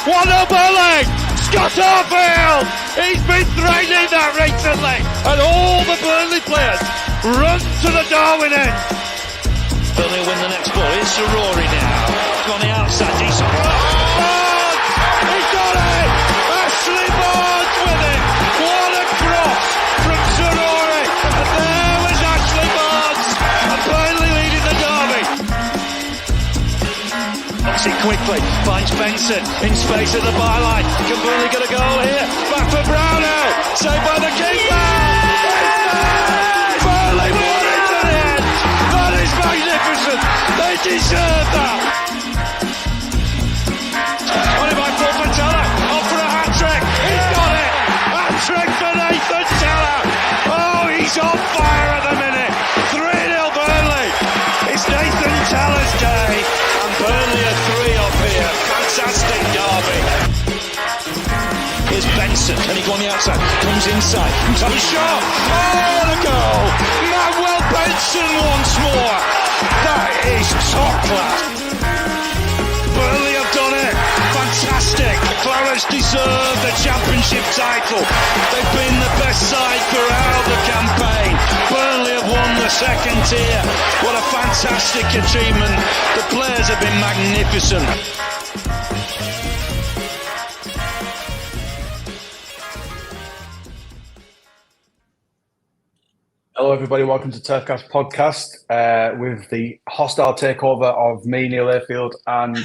What a bully! Scott Arfield! He's been threatening that recently, and all the Burnley players run to the Darwin end. Burnley win the next ball. Here's Rory now. On the outside, decent. Barnes! He's got it! Ashley Barnes with it! What a cross from Rory! And there was Ashley Barnes! And Burnley leading the derby. Obviously quickly finds Benson in space at the byline. Can Burnley get a goal here? Back for Brownell. Saved by the keeper. Burnley won it to the end. That is magnificent. They deserve that. On it by Paul Patella. Off for a hat-trick. He's got it. Hat-trick for Nathan Teller. Oh, he's on fire at the minute. 3-0 Burnley. It's Nathan Teller's day. And Burnley are 3 up here. Fantastic derby. Here's Benson. Can he go on the outside? Comes inside. Have a shot. Oh, the goal. Manuel Benson once more. That is top class. Burnley have done it. Fantastic. Clarets deserve the championship title. They've been the best side throughout the campaign. Burnley have won the second tier. What a fantastic achievement. The players have been magnificent. Hello everybody, welcome to Turfcast podcast with the hostile takeover of me, Neil Ayfield, and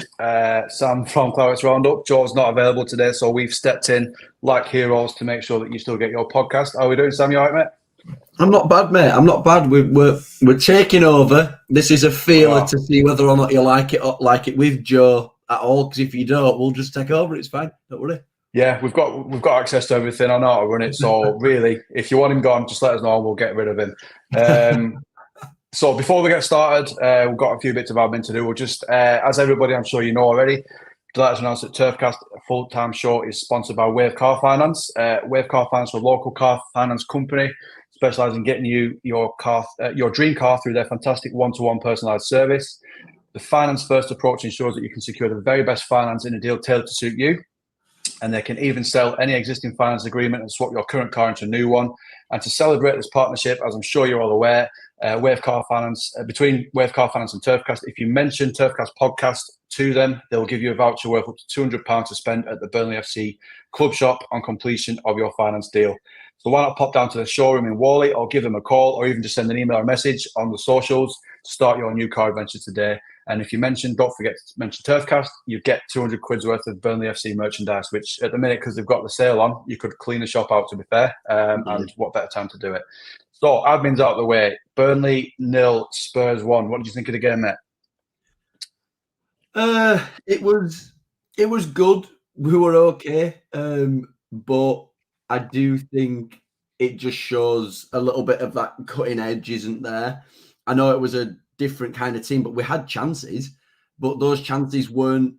Sam from Clarets Roundup. Joe's not available today, so we've stepped in like heroes to make sure that you still get your podcast. How are we doing, Sam? You all right, mate? I'm not bad, mate. I'm not bad. We're taking over. This is a feeler to see whether or not you like it with Joe at all, because if you don't, we'll just take over. It's fine. Don't worry. Yeah, we've got access to everything. I know how to run it. So really, if you want him gone, just let us know and we'll get rid of him. So before we get started, we've got a few bits of admin to do. We'll just, as everybody I'm sure you know already, let us announce that Turfcast, a full-time show, is sponsored by Wave Car Finance. Wave Car Finance are a local car finance company specialising in getting you your dream car through their fantastic one-to-one personalised service. The finance-first approach ensures that you can secure the very best finance in a deal tailored to suit you. And they can even sell any existing finance agreement and swap your current car into a new one. And to celebrate this partnership, as I'm sure you're all aware, Wave Car Finance, between Wave Car Finance and Turfcast, if you mention Turfcast podcast to them, they'll give you a voucher worth up to £200 to spend at the Burnley FC club shop on completion of your finance deal. So why not pop down to the showroom in Whalley or give them a call or even just send an email or message on the socials to start your new car adventure today. And if you don't forget to mention Turfcast, you get 200 quid's worth of Burnley FC merchandise, which at the minute, because they've got the sale on, you could clean the shop out, to be fair. And what better time to do it? So, admin's out of the way. Burnley 0, Spurs 1. What did you think of the game, mate? It was good. We were okay. But I do think it just shows a little bit of that cutting edge isn't there. I know it was a different kind of team, but we had chances, but those chances weren't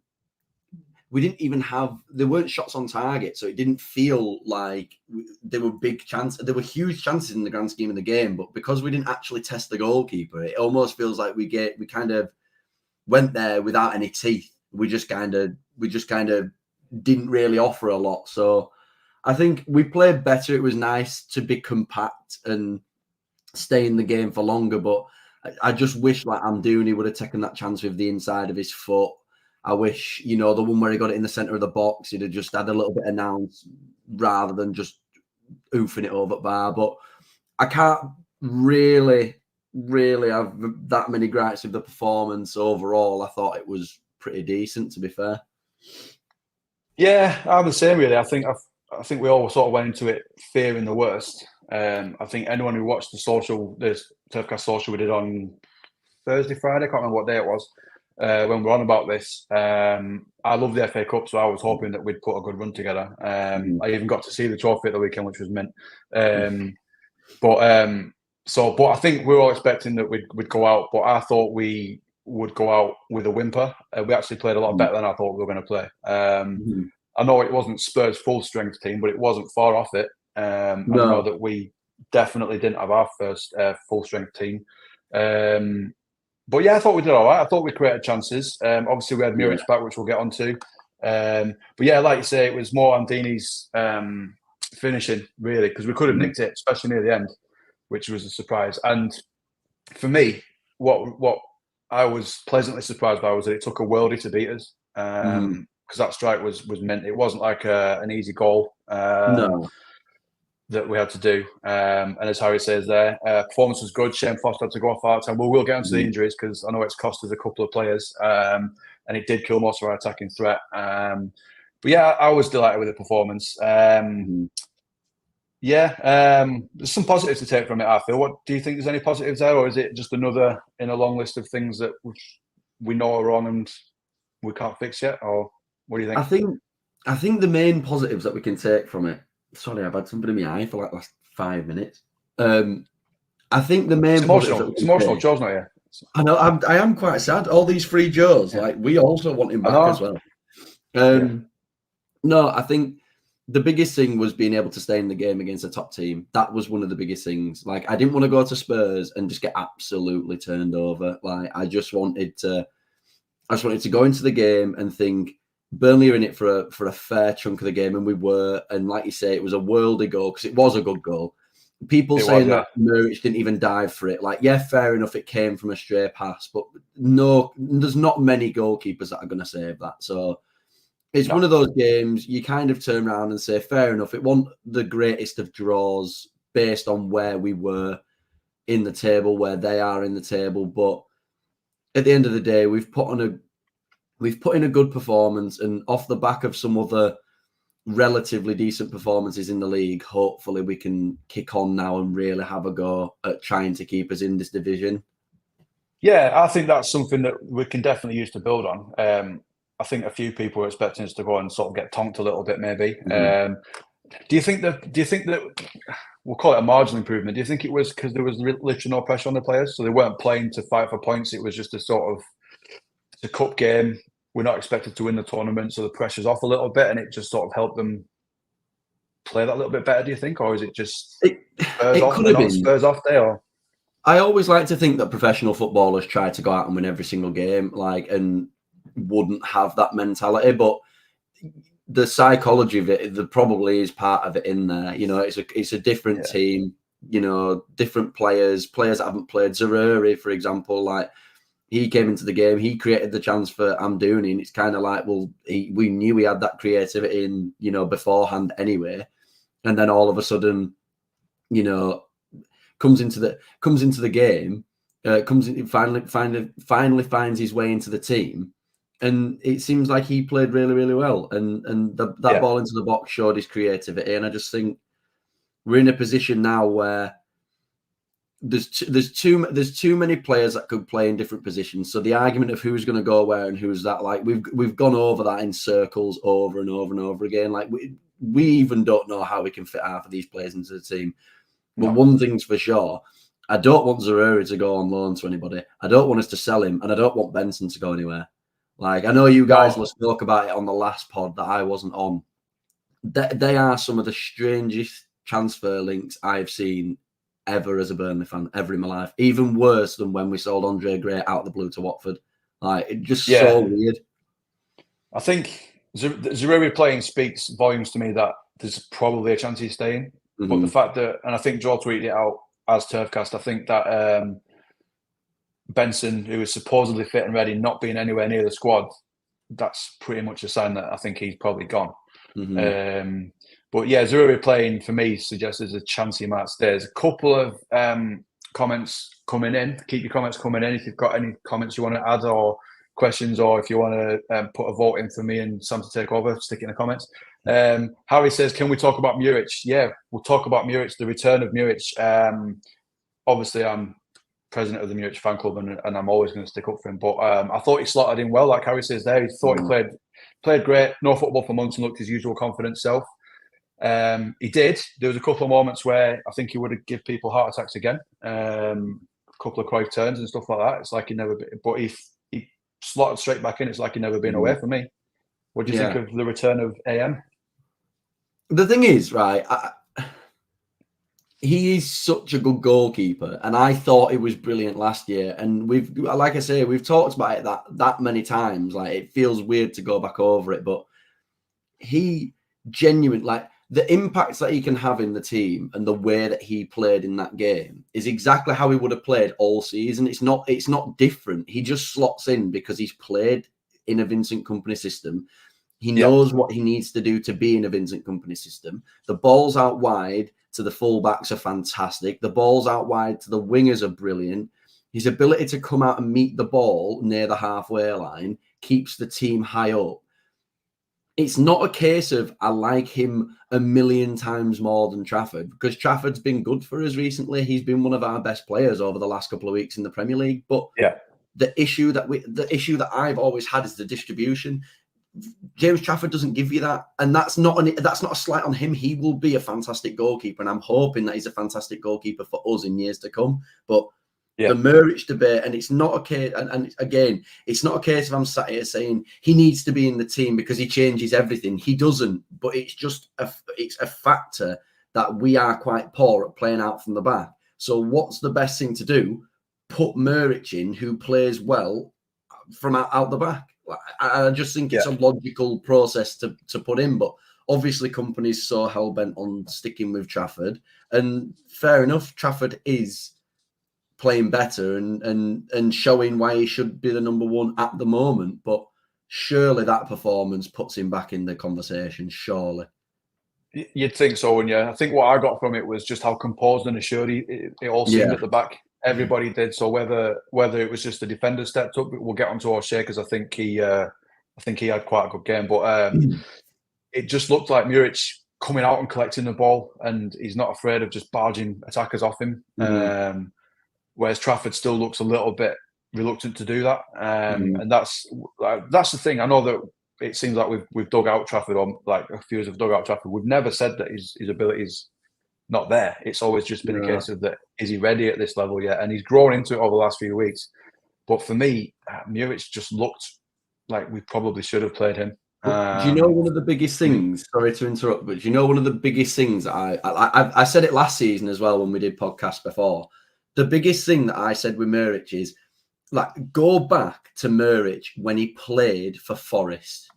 shots on target, so it didn't feel like there were big chances. There were huge chances in the grand scheme of the game, but because we didn't actually test the goalkeeper, it almost feels like we kind of went there without any teeth. We just kind of didn't really offer a lot. So I think we played better. It was nice to be compact and stay in the game for longer, but I just wish like Amdouni would have taken that chance with the inside of his foot. I wish, the one where he got it in the centre of the box, he'd have just had a little bit of nouns rather than just oofing it over bar. But I can't really have that many gripes with the performance overall. I thought it was pretty decent, to be fair. Yeah, I'm the same, really. I think we all sort of went into it fearing the worst. I think anyone who watched the Turfcast social we did on Thursday, Friday, I can't remember what day it was, when we're on about this. I love the FA Cup, so I was hoping that we'd put a good run together. I even got to see the trophy at the weekend, which was mint. But I think we were all expecting that we'd go out, but I thought we would go out with a whimper. We actually played a lot better than I thought we were going to play. I know it wasn't Spurs' full strength team, but it wasn't far off it. I know that we definitely didn't have our first full strength team. But yeah, I thought we did all right. I thought we created chances. Obviously, we had Muric back, which we'll get onto. But yeah, like you say, it was more Andini's finishing, really, because we could have nicked it, especially near the end, which was a surprise. And for me, what I was pleasantly surprised by was that it took a worldie to beat us, because that strike was meant. It wasn't like an easy goal No. that we had to do. And as Harry says there, performance was good. Shane Foster had to go off our time. We'll get onto the injuries because I know it's cost us a couple of players, and it did kill most of our attacking threat. But yeah, I was delighted with the performance. There's some positives to take from it, I feel. What do you think? There's any positives there, or is it just another in a long list of things that we know are wrong and we can't fix yet? Or what do you think? I think the main positives that we can take from it. Sorry, I've had something in my eye for like the last 5 minutes. I think the main positives. It's emotional. Joe's not here. I know. I am quite sad. All these free Joes, like we also want him back as well. No, I think the biggest thing was being able to stay in the game against a top team. That was one of the biggest things. Like, I didn't want to go to Spurs and just get absolutely turned over. Like, I just wanted to go into the game and think Burnley are in it for a fair chunk of the game, and we were. And like you say, it was a worldie goal because it was a good goal. People saying that Muric didn't even dive for it. Like, yeah, fair enough, it came from a stray pass, but no, there's not many goalkeepers that are going to save that. So it's one of those games you kind of turn around and say, fair enough, it wasn't the greatest of draws based on where we were in the table, where they are in the table. But at the end of the day, we've put in a good performance, and off the back of some other relatively decent performances in the league, hopefully we can kick on now and really have a go at trying to keep us in this division. Yeah, I think that's something that we can definitely use to build on. I think a few people are expecting us to go and sort of get tonked a little bit, maybe. Do you think that we'll call it a marginal improvement? Do you think it was because there was literally no pressure on the players, so they weren't playing to fight for points? It was just a sort of a cup game. We're not expected to win the tournament, so the pressure's off a little bit, and it just sort of helped them play that a little bit better. Do you think, or is it just Spurs off day? Or I always like to think that professional footballers try to go out and win every single game, and wouldn't have that mentality. But the psychology of it, there probably is part of it in there. You know, it's a different team. You know, different players that haven't played. Zeruri, for example, like. He came into the game. He created the chance for Amdouni, and it's kind of like, well, we knew he had that creativity in, beforehand anyway, and then all of a sudden, comes into the game, finally finds his way into the team, and it seems like he played really, really well, and that ball into the box showed his creativity, and I just think we're in a position now where. There's too many players that could play in different positions. So the argument of who's going to go where and who's that, like we've gone over that in circles over and over and over again. Like we even don't know how we can fit half of these players into the team. But one thing's for sure, I don't want Zeruri to go on loan to anybody. I don't want us to sell him, and I don't want Benson to go anywhere. Like, I know you guys spoke about it on the last pod that I wasn't on. They are some of the strangest transfer links I've seen ever as a Burnley fan, ever in my life. Even worse than when we sold Andre Gray out of the blue to Watford. Like, it just so weird. I think Zeruri playing speaks volumes to me that there's probably a chance he's staying. But the fact that, and I think Joe tweeted it out as Turfcast, I think that Benson, who is supposedly fit and ready, not being anywhere near the squad, that's pretty much a sign that I think he's probably gone. But yeah, Zeruri playing for me suggests there's a chance he might stay. There's a couple of comments coming in. Keep your comments coming in if you've got any comments you want to add or questions, or if you want to put a vote in for me and Sam to take over, stick it in the comments. Harry says, can we talk about Muric? Yeah, we'll talk about Muric, the return of Muric. Obviously, I'm president of the Muric fan club and I'm always going to stick up for him. But I thought he slotted in well, like Harry says there. He thought he played great, no football for months, and looked his usual confident self. He did. There was a couple of moments where I think he would have given people heart attacks again. A couple of Cruyff turns and stuff like that. It's like he never been, but he slotted straight back in. It's like he never been away from me. What do you think of the return of AM? The thing is, right, he is such a good goalkeeper, and I thought he was brilliant last year. And we've talked about it that many times. Like, it feels weird to go back over it, but he genuine, like the impacts that he can have in the team and the way that he played in that game is exactly how he would have played all season. It's not different. He just slots in because he's played in a Vincent Kompany system. He knows what he needs to do to be in a Vincent Kompany system. The balls out wide to the fullbacks are fantastic. The balls out wide to the wingers are brilliant. His ability to come out and meet the ball near the halfway line keeps the team high up. It's not a case of I like him a million times more than Trafford, because Trafford's been good for us recently. He's been one of our best players over the last couple of weeks in the Premier League. But the issue that I've always had is the distribution. James Trafford doesn't give you that, and that's not a slight on him. He will be a fantastic goalkeeper, and I'm hoping that he's a fantastic goalkeeper for us in years to come. But the Muric debate, and it's not a case, and again, it's not a case of I'm sat here saying he needs to be in the team because he changes everything. He doesn't, but it's just it's a factor that we are quite poor at playing out from the back. So what's the best thing to do? Put Muric in, who plays well from out the back. I just think it's a logical process to put in, but obviously Kompany's so hell-bent on sticking with Trafford, and fair enough, Trafford is playing better and showing why he should be the number one at the moment, but surely that performance puts him back in the conversation, surely. You'd think so, and I think what I got from it was just how composed and assured it all seemed at the back. Everybody did. So whether it was just the defender stepped up, we'll get onto O'Shea because I think he had quite a good game. But it just looked like Muric coming out and collecting the ball, and he's not afraid of just barging attackers off him. Whereas Trafford still looks a little bit reluctant to do that, and that's the thing. I know that it seems like we've dug out Trafford, or like a few of us have dug out Trafford. We've never said that his abilities not there. It's always just been a case of that, is he ready at this level yet? And he's grown into it over the last few weeks. But for me, Muric just looked like we probably should have played him. Do you know one of the biggest things? Sorry to interrupt, but do you know one of the biggest things I said it last season as well when we did podcasts before? The biggest thing that I said with Muric is, like, go back to Muric when he played for Forest.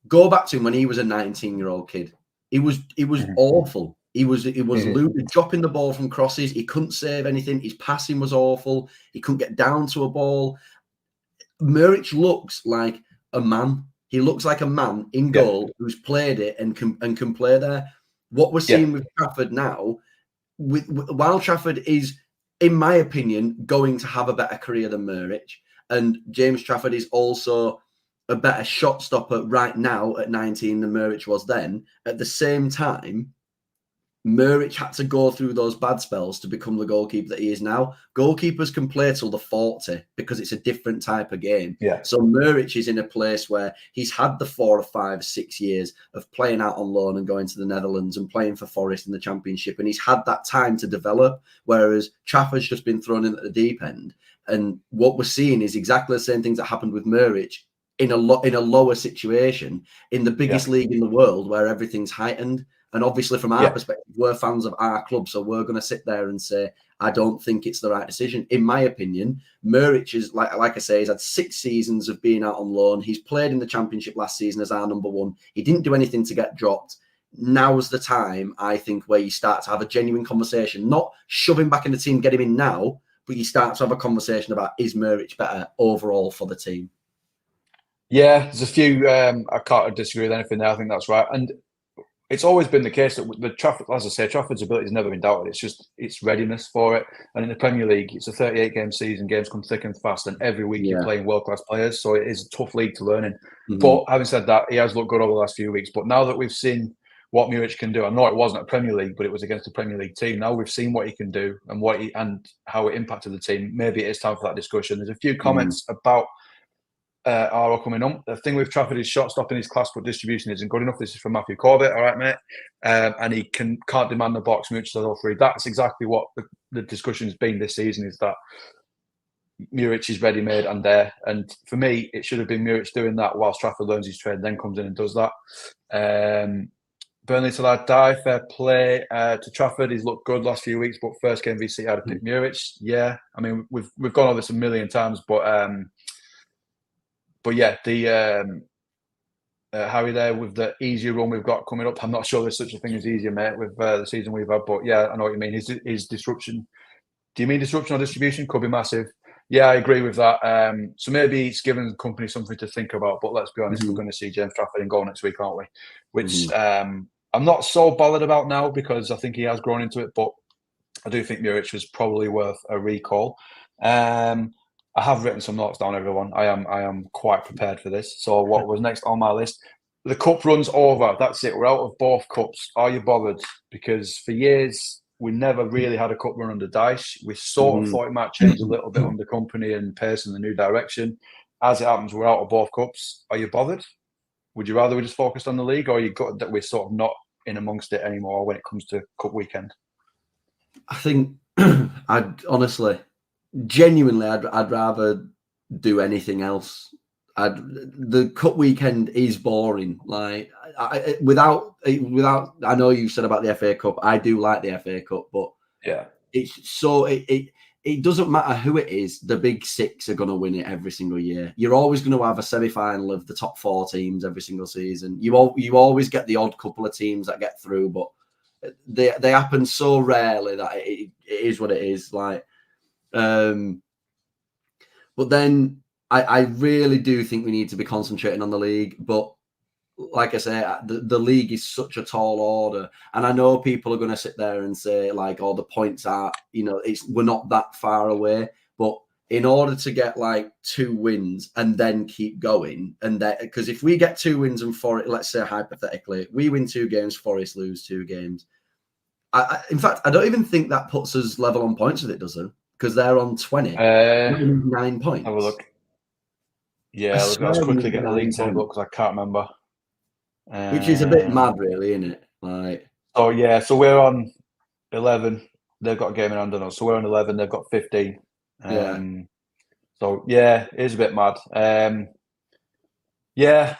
Go back to him when he was a 19-year-old kid. It was awful. He was dropping the ball from crosses. He couldn't save anything. His passing was awful. He couldn't get down to a ball. Muric looks like a man. He looks like a man in goal who's played it and can play there. What we're seeing with Trafford now, while Trafford is, in my opinion, going to have a better career than Muric, and James Trafford is also a better shot stopper right now at 19 than Muric was then. At the same time, Muric had to go through those bad spells to become the goalkeeper that he is now. Goalkeepers can play till the 40 because it's a different type of game. So Muric is in a place where he's had the 4 or 5, 6 years of playing out on loan and going to the Netherlands and playing for Forest in the Championship, and he's had that time to develop, whereas Trafford's just been thrown in at the deep end. And what we're seeing is exactly the same things that happened with Muric in a lower situation in the biggest league in the world, where everything's heightened. And obviously, from our perspective, we're fans of our club, so we're going to sit there and say, I don't think it's the right decision. In my opinion, Muric is, like I say, he's had 6 seasons of being out on loan. He's played in the Championship last season as our number one. He didn't do anything to get dropped. Now's the time, I think, where you start to have a genuine conversation, not shove him back in the team, get him in now, but you start to have a conversation about, is Muric better overall for the team? Yeah, there's a few. I can't disagree with anything there. I think that's right. And it's always been the case that the Trafford, as I say, Trafford's ability has never been doubted. It's just its readiness for it. And in the Premier League, it's a 38-game season. Games come thick and fast, and every week you're playing world-class players. So it is a tough league to learn in. But having said that, he has looked good over the last few weeks. But now that we've seen what Muric can do, I know it wasn't a Premier League, but it was against a Premier League team. Now we've seen what he can do and how it impacted the team. Maybe it is time for that discussion. There's a few comments about are coming on. The thing with Trafford is shot stopping his class, but distribution isn't good enough. This is from Matthew Corbett. All right, mate. And he can't demand the box. Muric does all three. That's exactly what the discussion's been this season, is that Muric is ready-made and there. And for me, it should have been Muric doing that whilst Trafford learns his trade, then comes in and does that. Burnley till I die. Fair play to Trafford. He's looked good last few weeks, but first game VC I'd have picked Muric. Yeah, I mean we've gone over this a million times, but yeah, Harry, there with the easier run we've got coming up. I'm not sure there's such a thing as easier, mate, with the season we've had. But yeah, I know what you mean. His disruption. Do you mean disruption or distribution? Could be massive. Yeah, I agree with that. So maybe it's given the company something to think about. But let's be honest, we're going to see James Trafford in goal next week, aren't we? Which I'm not so bothered about now because I think he has grown into it. But I do think Muric was probably worth a recall. I have written some notes down, everyone. I am quite prepared for this. So what was next on my list? The cup run's over. That's it. We're out of both cups. Are you bothered? Because for years we never really had a cup run under Dyche. We sort of thought it might change a little bit under company and pace in the new direction. As it happens, we're out of both cups. Are you bothered? Would you rather we just focused on the league, or you got that we're sort of not in amongst it anymore when it comes to cup weekend? I think I'd genuinely, I'd rather do anything else. The cup weekend is boring. Like without, I know you said about the FA Cup. I do like the FA Cup, but yeah, it's so it doesn't matter who it is. The big six are going to win it every single year. You're always going to have a semi-final of the top 4 teams every single season. You always get the odd couple of teams that get through, but they happen so rarely that it is what it is. Like, but then I really do think we need to be concentrating on the league. But like I say, the league is such a tall order, and I know people are going to sit there and say like, "Oh, the points are, we're not that far away." But in order to get like 2 wins and then keep going, and that because if we get 2 wins and let's say hypothetically, we win 2 games, Forest lose 2 games. In fact, I don't even think that puts us level on points with it, does it? Because they're on 20, 9 points. Have a look. Yeah, let's quickly get the league table because I can't remember. Which is a bit mad, really, isn't it? Like, oh yeah, so we're on 11. They've got a game in hand on us, so we're on 11. They've got 15. So yeah, it is a bit mad. Yeah.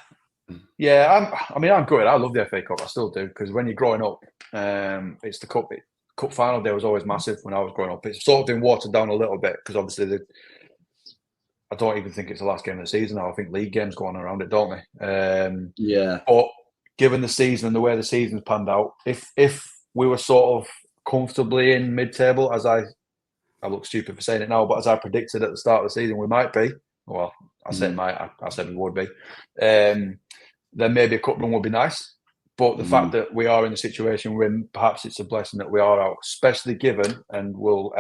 I'm good. I love the FA Cup. I still do because when you're growing up, it's the cup. Cup final day was always massive when I was growing up. It's sort of been watered down a little bit because obviously I don't even think it's the last game of the season now. I think league games go on around it, don't they? Yeah. But given the season and the way the season's panned out, if we were sort of comfortably in mid-table, as I look stupid for saying it now, but as I predicted at the start of the season, we might be. Well, I said might. I said we would be. Then maybe a cup run would be nice. But the fact that we are in the situation we're in, perhaps it's a blessing that we are out, especially given, and will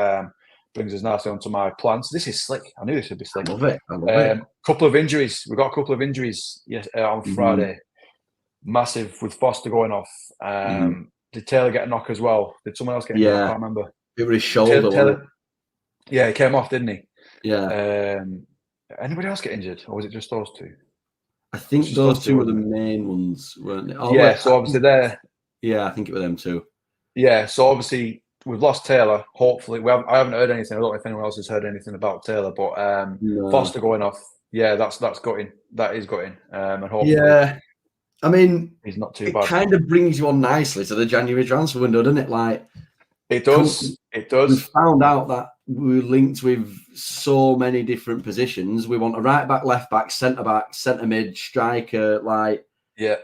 brings us nicely onto my plans. This is slick. I knew this would be slick. I love it. Couple of injuries. We've got a couple of injuries on Friday. Massive with Foster going off. Did Taylor get a knock as well? Did someone else get a knock? I can't remember. It was his shoulder. Taylor, yeah, he came off, didn't he? Yeah. Anybody else get injured, or was it just those 2? I think those 2 were the main ones, weren't they? Oh, yeah, so obviously they're... Yeah, I think it was them too. Yeah, so obviously we've lost Taylor. Hopefully, I haven't heard anything. I don't know if anyone else has heard anything about Taylor, but Foster going off, yeah, that's gutting. That is gutting. And hopefully, yeah, I mean, he's not too bad. It kind of brings you on nicely to the January transfer window, doesn't it? Like, it does. It does. We found out that we're linked with so many different positions. We want a right back, left back, centre back, centre mid, striker. Like, yeah,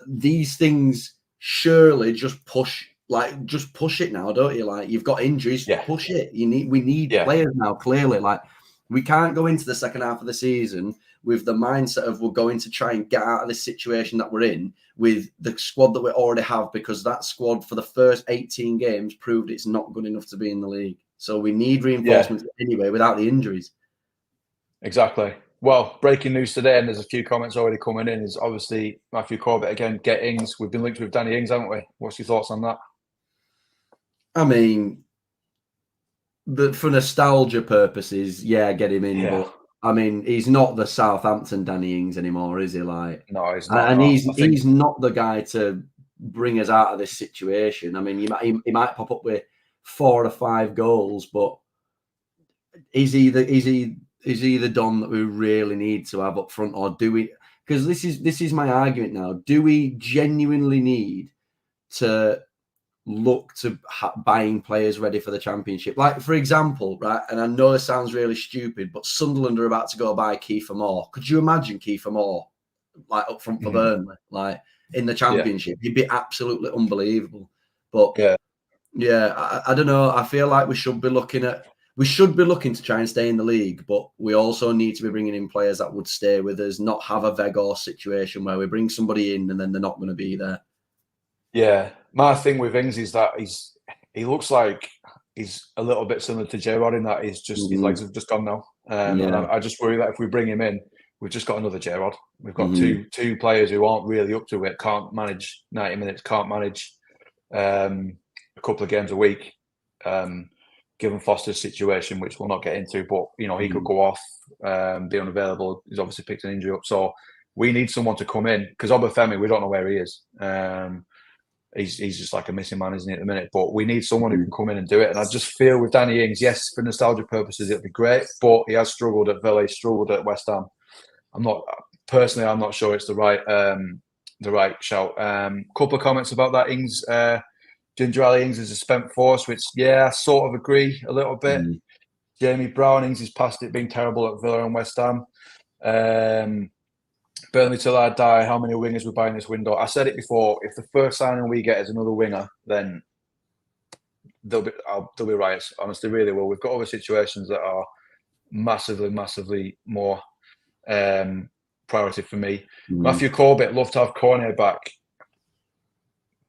these things surely just push it now, don't you? Like, you've got injuries, push it. We need players now. Clearly, like, we can't go into the second half of the season with the mindset of we're going to try and get out of this situation that we're in with the squad that we already have, because that squad for the first 18 games proved it's not good enough to be in the league. So we need reinforcements anyway without the injuries. Exactly. Well, breaking news today, and there's a few comments already coming in, is obviously Matthew Corbett again, get Ings. We've been linked with Danny Ings, haven't we? What's your thoughts on that? I mean, for nostalgia purposes, get him in. Yeah. But I mean, he's not the Southampton Danny Ings anymore, is he? Like, no, he's not. And he's not the guy to bring us out of this situation. I mean, he might pop up with 4 or 5 goals, but is he the Don that we really need to have up front, or do we? Because this is my argument now. Do we genuinely need to look to buying players ready for the Championship? Like, for example, right, and I know it sounds really stupid, but Sunderland are about to go buy Kiefer Moore. Could you imagine Kiefer Moore like up front for Burnley, like in the Championship. He'd be absolutely unbelievable. But I don't know. I feel like we should be looking to try and stay in the league, but we also need to be bringing in players that would stay with us, not have a Weghorst situation where we bring somebody in and then they're not going to be there. Yeah, my thing with Ings is that he looks like he's a little bit similar to J-Rod in that his legs have just gone now. And I just worry that if we bring him in, we've just got another J-Rod. We've got two players who aren't really up to it, can't manage 90 minutes, can't manage a couple of games a week. Given Foster's situation, which we'll not get into, but he could go off, be unavailable. He's obviously picked an injury up, so we need someone to come in because Obafemi, we don't know where he is. He's just like a missing man, isn't he, at the minute? But we need someone who can come in and do it. And I just feel with Danny Ings, yes, for nostalgia purposes, it'd be great, but he has struggled at Villa, struggled at West Ham. I'm not sure it's the right shout. Couple of comments about that Ings. Ginger Ali Ings is a spent force, which I sort of agree a little bit. Jamie Brown, Ings is past it being terrible at Villa and West Ham. Burnley till I die, how many wingers we're buying this window? I said it before, if the first signing we get is another winger, then there'll be riots. Honestly, really will. We've got other situations that are massively more priority for me. Matthew Corbett, love to have Cornet back.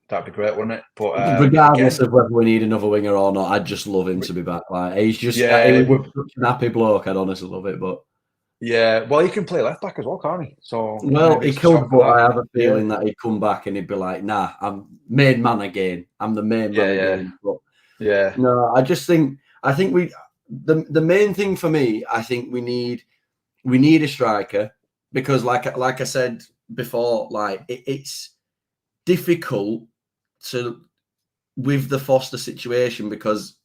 That'd be great, wouldn't it? But regardless of whether we need another winger or not, I'd just love him to be back. Like he's just he was such an happy bloke. I'd honestly love it, but well, he can play left back as well, can't he? So he could, but I have a feeling that he'd come back and he'd be like, "Nah, I'm main man again. I'm the main man again." But no, I think the main thing for me, I think we need a striker because, like I said before, like it's difficult with the Foster situation because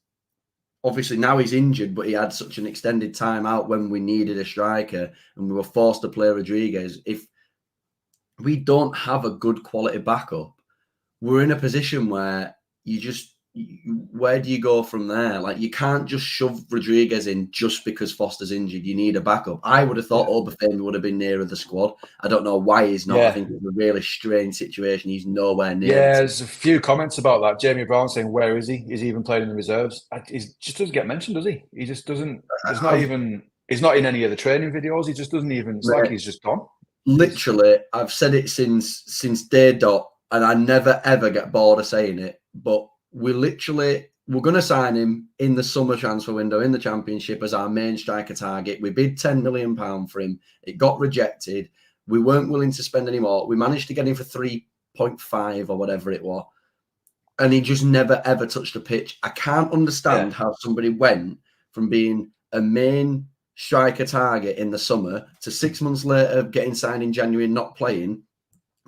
obviously now he's injured, but he had such an extended time out when we needed a striker and we were forced to play Rodriguez. If we don't have a good quality backup, we're in a position where where do you go from there? Like you can't just shove Rodriguez in just because Foster's injured. You need a backup. I would have thought Obafemi would have been nearer the squad. I don't know why he's not. I think it's a really strange situation. He's nowhere near. Yeah, there's a few comments about that. Jamie Brown saying, "Where is he? Is he even playing in the reserves?" He just doesn't get mentioned, does he? He just doesn't. He's not in any of the training videos. He just doesn't even. It's like he's just gone. Literally, I've said it since day dot, and I never ever get bored of saying it. But we're going to sign him in the summer transfer window in the Championship as our main striker target. We bid £10 million for him. It got rejected. We weren't willing to spend any more. We managed to get him for 3.5 or whatever it was. And he just never, ever touched a pitch. I can't understand how somebody went from being a main striker target in the summer to 6 months later getting signed in January and not playing,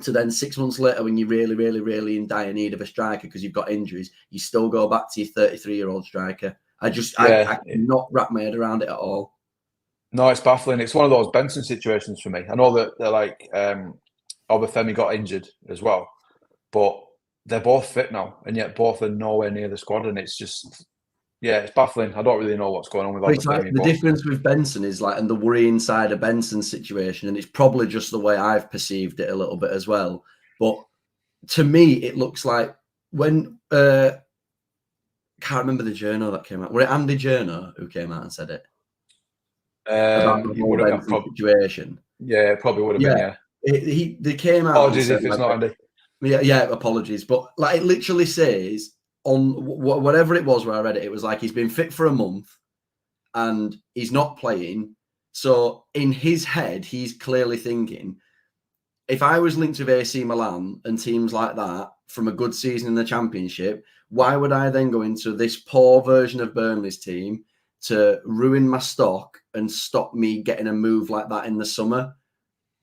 to then 6 months later when you're really, really, really in dire need of a striker because you've got injuries, you still go back to your 33-year-old striker. I cannot wrap my head around it at all. No, it's baffling. It's one of those Benson situations for me. I know that they're like Obafemi got injured as well, but they're both fit now, and yet both are nowhere near the squad, and it's just it's baffling. I don't really know what's going on with Obafemi. Like the difference with Benson is like, and the worrying side of Benson's situation, and it's probably just the way I've perceived it a little bit as well. But to me, it looks like when can't remember the journal that came out. Was it Andy Journo who came out and said it? About the whole Benson situation. Yeah, it probably would have been. They came out. Apologies if it's not Andy. Yeah, apologies. But like it literally says on whatever it was where I read it, it was like he's been fit for a month and he's not playing. So in his head, he's clearly thinking, if I was linked with AC Milan and teams like that from a good season in the Championship, why would I then go into this poor version of Burnley's team to ruin my stock and stop me getting a move like that in the summer?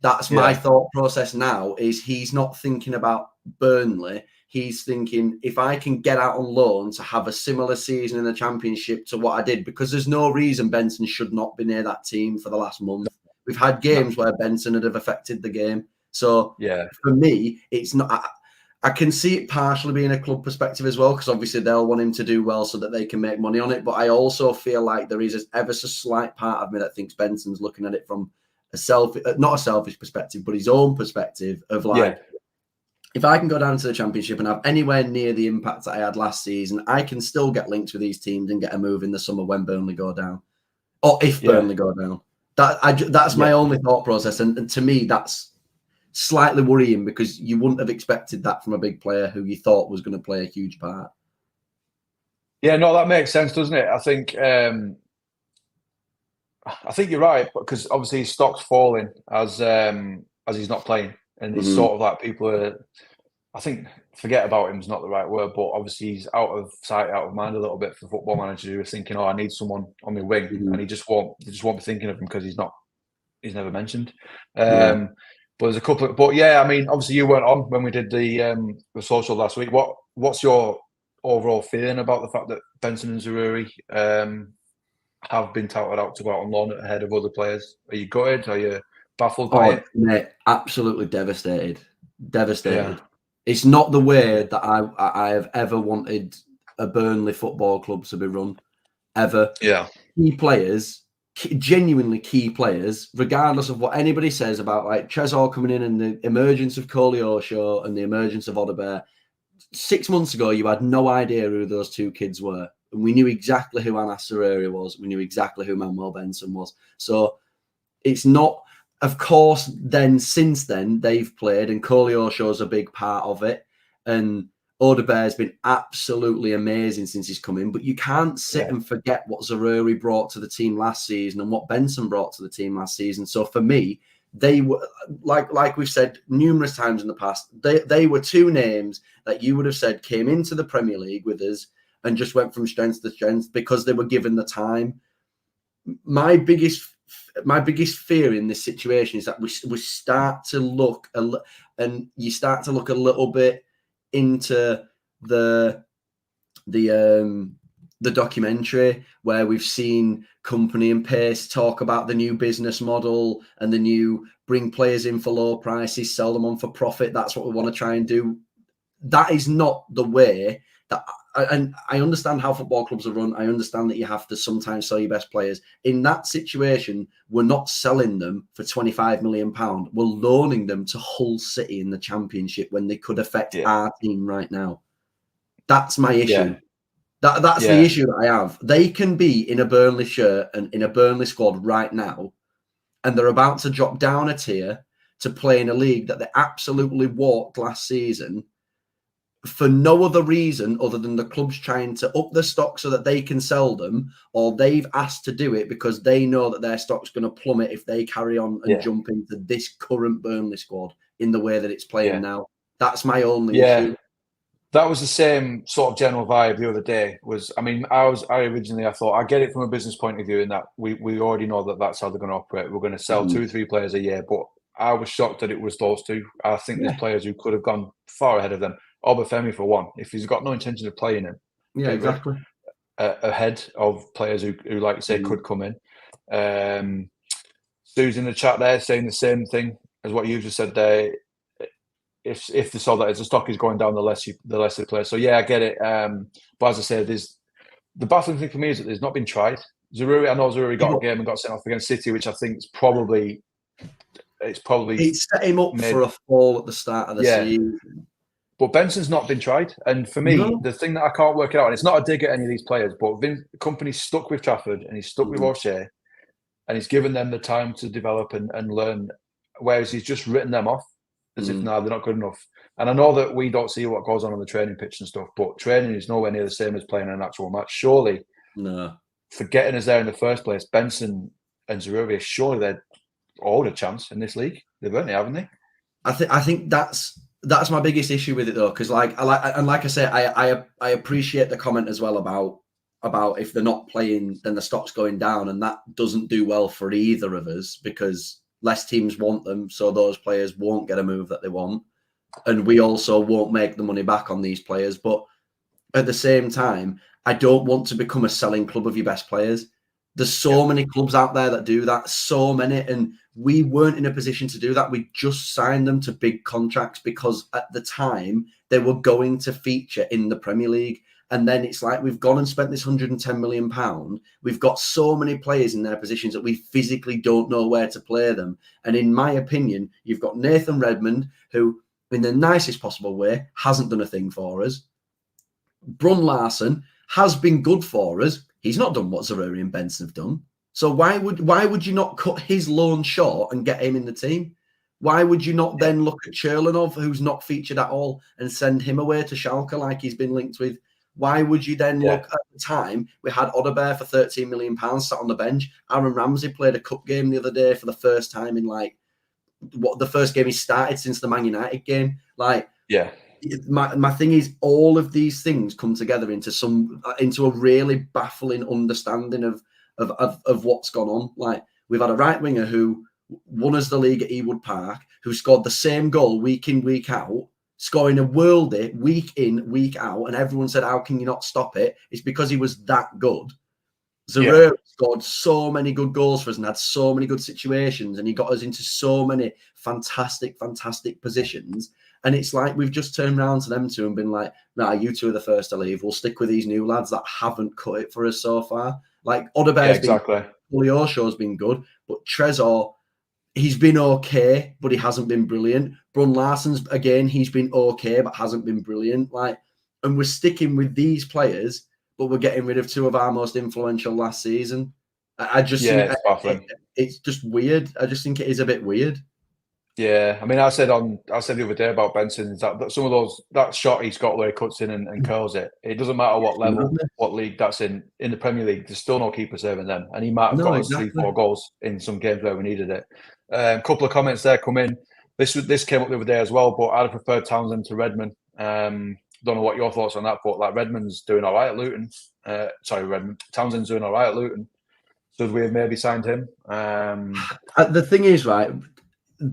That's my thought process now, is he's not thinking about Burnley. He's thinking, if I can get out on loan to have a similar season in the Championship to what I did, because there's no reason Benson should not be near that team for the last month. We've had games where Benson would have affected the game. So for me, it's not. I can see it partially being a club perspective as well, because obviously they'll want him to do well so that they can make money on it. But I also feel like there is ever so slight part of me that thinks Benson's looking at it from not a selfish perspective, but his own perspective of like, if I can go down to the Championship and have anywhere near the impact that I had last season, I can still get linked with these teams and get a move in the summer when Burnley go down, or if Burnley go down. That's my only thought process, and to me, that's slightly worrying because you wouldn't have expected that from a big player who you thought was going to play a huge part. Yeah, no, that makes sense, doesn't it? I think you're right, because obviously his stock's falling as he's not playing, and it's sort of like people are. I think forget about him is not the right word, but obviously he's out of sight, out of mind a little bit for the football manager who is thinking, "Oh, I need someone on my wing," and he just won't be thinking of him because he's never mentioned. But there's a couple. But yeah, I mean, obviously you weren't on when we did the social last week. What's your overall feeling about the fact that Benson and Zaroury have been touted out to go out on loan ahead of other players? Are you gutted? Are you baffled by it? Mate, absolutely devastated. Yeah. It's not the way that I have ever wanted a Burnley football club to be run, ever. Yeah. Key players, genuinely key players, regardless of what anybody says about like Trezor coming in and the emergence of Koleosho and the emergence of Odebear. 6 months ago, you had no idea who those two kids were. And we knew exactly who Anas Zaroury was. We knew exactly who Manuel Benson was. So it's not, of course, then since then, they've played and Koleosho's a big part of it. And Odebear's been absolutely amazing since he's come in. But you can't sit and forget what Zaroury brought to the team last season and what Benson brought to the team last season. So for me, they were, like we've said numerous times in the past, they were two names that you would have said came into the Premier League with us and just went from strength to strength because they were given the time. My biggest fear in this situation is that we start to look and you start to look a little bit into the documentary where we've seen Company and Pace talk about the new business model and the new bring players in for low prices, sell them on for profit. That's what we want to try and do. That is not the way that, and I understand how football clubs are run. I understand that you have to sometimes sell your best players. In that situation, we're not selling them for £25 million. We're loaning them to Hull City in the Championship when they could affect our team right now. That's my issue. Yeah. That's the issue that I have. They can be in a Burnley shirt and in a Burnley squad right now, and they're about to drop down a tier to play in a league that they absolutely walked last season for no other reason other than the club's trying to up the stock so that they can sell them, or they've asked to do it because they know that their stock's going to plummet if they carry on and jump into this current Burnley squad in the way that it's playing now. That's my only issue. That was the same sort of general vibe the other day. I thought I get it from a business point of view in that we already know that that's how they're going to operate. We're going to sell 2 or 3 players a year, but I was shocked that it was those two. I think there's players who could have gone far ahead of them. Obafemi for one, if he's got no intention of playing him, exactly, ahead of players who like you say could come in. Sue's in the chat there saying the same thing as what you just said there. If they saw that as the stock is going down, the less they play. So yeah, I get it. But as I say, the baffling thing for me is that there's not been tried. I know Zaroury got a game and got sent off against City, which I think is probably it set him up for a fall at the start of the season. But Benson's not been tried, and for me, the thing that I can't work it out, and it's not a dig at any of these players, but the company's stuck with Trafford and he's stuck with O'Shea, and he's given them the time to develop and learn, whereas he's just written them off as if they're not good enough. And I know that we don't see what goes on the training pitch and stuff, but training is nowhere near the same as playing an actual match. Surely, for getting us there in the first place, Benson and Zaroury, surely they're owed a chance in this league. They've earned it, haven't they? I think that's my biggest issue with it though, because like I say, I appreciate the comment as well about if they're not playing, then the stock's going down, and that doesn't do well for either of us because less teams want them, so those players won't get a move that they want, and we also won't make the money back on these players. But at the same time, I don't want to become a selling club of your best players. There's so many clubs out there that do that, so many, and we weren't in a position to do that. We just signed them to big contracts because at the time they were going to feature in the Premier League. And then it's like we've gone and spent this £110 million. We've got so many players in their positions that we physically don't know where to play them. And in my opinion, you've got Nathan Redmond, who, in the nicest possible way, hasn't done a thing for us. Brun Larson has been good for us. He's not done what Zaroury and Benson have done. So why would you not cut his loan short and get him in the team? Why would you not then look at Cherlanov, who's not featured at all, and send him away to Schalke like he's been linked with? Why would you then look at the time? We had Odebear for £13 million sat on the bench. Aaron Ramsey played a cup game the other day for the first time in the first game he started since the Man United game. My thing is, all of these things come together into a really baffling understanding of what's gone on. Like, we've had a right winger who won us the league at Ewood Park, who scored the same goal week in, week out, scoring a worldie week in, week out, and everyone said, how can you not stop it? It's because he was that good. Zaroury scored so many good goals for us and had so many good situations, and he got us into so many fantastic positions. And it's like we've just turned around to them two and been like, nah, you two are the first to leave. We'll stick with these new lads that haven't cut it for us so far. Like, Odebear's been good, Oshaw's been good, but Trezor, he's been okay, but he hasn't been brilliant. Brun Larson's, again, he's been okay, but hasn't been brilliant. And we're sticking with these players, but we're getting rid of two of our most influential last season. I just think it's just weird. I just think it is a bit weird. Yeah, I mean, I said the other day about Benson that some of that shot he's got where he cuts in and curls it. It doesn't matter what level, what league that's in the Premier League. There's still no keeper saving them, and he might have got us 3-4 goals in some games where we needed it. A couple of comments there come in. This came up the other day as well, but I'd have preferred Townsend to Redmond. Don't know what your thoughts on that, but like, Redmond's doing all right at Luton. Townsend's doing all right at Luton. Should we have maybe signed him? The thing is, right,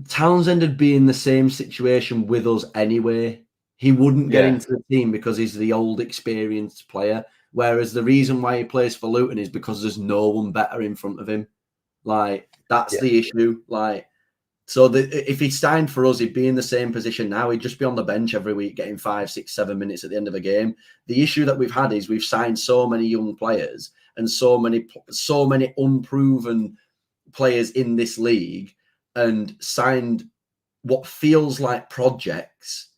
Townsend would be in the same situation with us anyway. He wouldn't get into the team because he's the old, experienced player. Whereas the reason why he plays for Luton is because there's no one better in front of him. Like, that's the issue. Like, so if he signed for us, he'd be in the same position now. He'd just be on the bench every week, getting 5, 6, 7 minutes at the end of a game. The issue that we've had is we've signed so many young players and so many unproven players in this league, and signed what feels like projects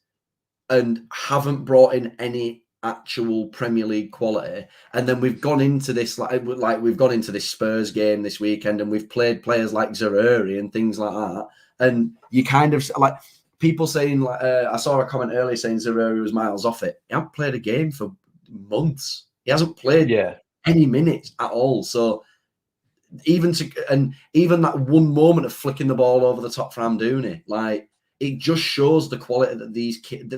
and haven't brought in any actual Premier League quality. And then we've gone into this like we've gone into this Spurs game this weekend, and we've played players like Zaroury and things like that. And you kind of like people saying, like, I saw a comment earlier saying Zaroury was miles off it. He hasn't played a game for months. He hasn't played any minutes at all. So even that one moment of flicking the ball over the top for Amdouni, like, it just shows the quality that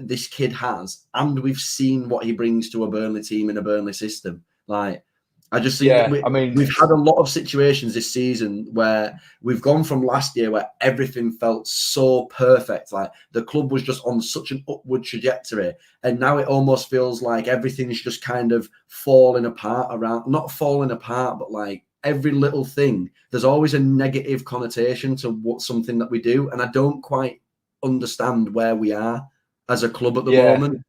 this kid has, and we've seen what he brings to a Burnley team in a Burnley system. Like, I just think we've had a lot of situations this season where we've gone from last year where everything felt so perfect, like the club was just on such an upward trajectory, and now it almost feels like everything's just kind of falling apart around. Not falling apart, but like, every little thing, there's always a negative connotation to something that we do, and I don't quite understand where we are as a club at the moment.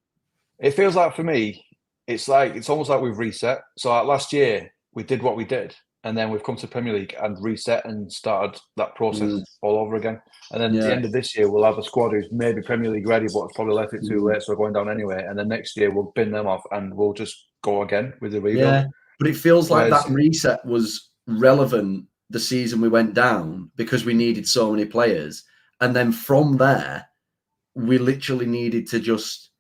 It feels like, for me, it's almost like we've reset. So like last year we did what we did, and then we've come to Premier League and reset and started that process all over again. And then at the end of this year we'll have a squad who's maybe Premier League ready, but it's probably left it too late, so we're going down anyway. And then next year we'll bin them off and we'll just go again with the rebuild. But it feels like that reset was relevant the season we went down because we needed so many players. And then from there, we literally needed to just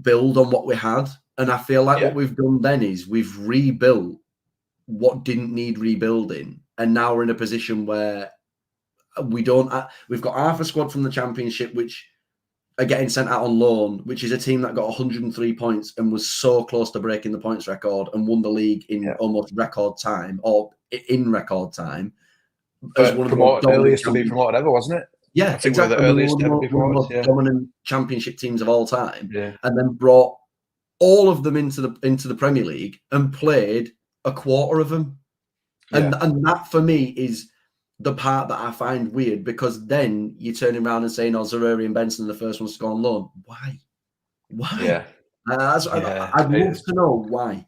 build on what we had. And I feel like what we've done then is we've rebuilt what didn't need rebuilding. And now we're in a position where we've got half a squad from the Championship, which are getting sent out on loan, which is a team that got 103 points and was so close to breaking the points record and won the league in almost record time, or in record time. As one of the earliest to be promoted ever, wasn't it? Yeah, I think exactly. We're the earliest ever to be promoted. One of the dominant Championship teams of all time, and then brought all of them into the Premier League and played a quarter of them, and that for me is the part that I find weird, because then you're turning around and saying, "Oh, Zaroury and Benson are the first ones to go on loan." Why? Yeah. I'd love to know why.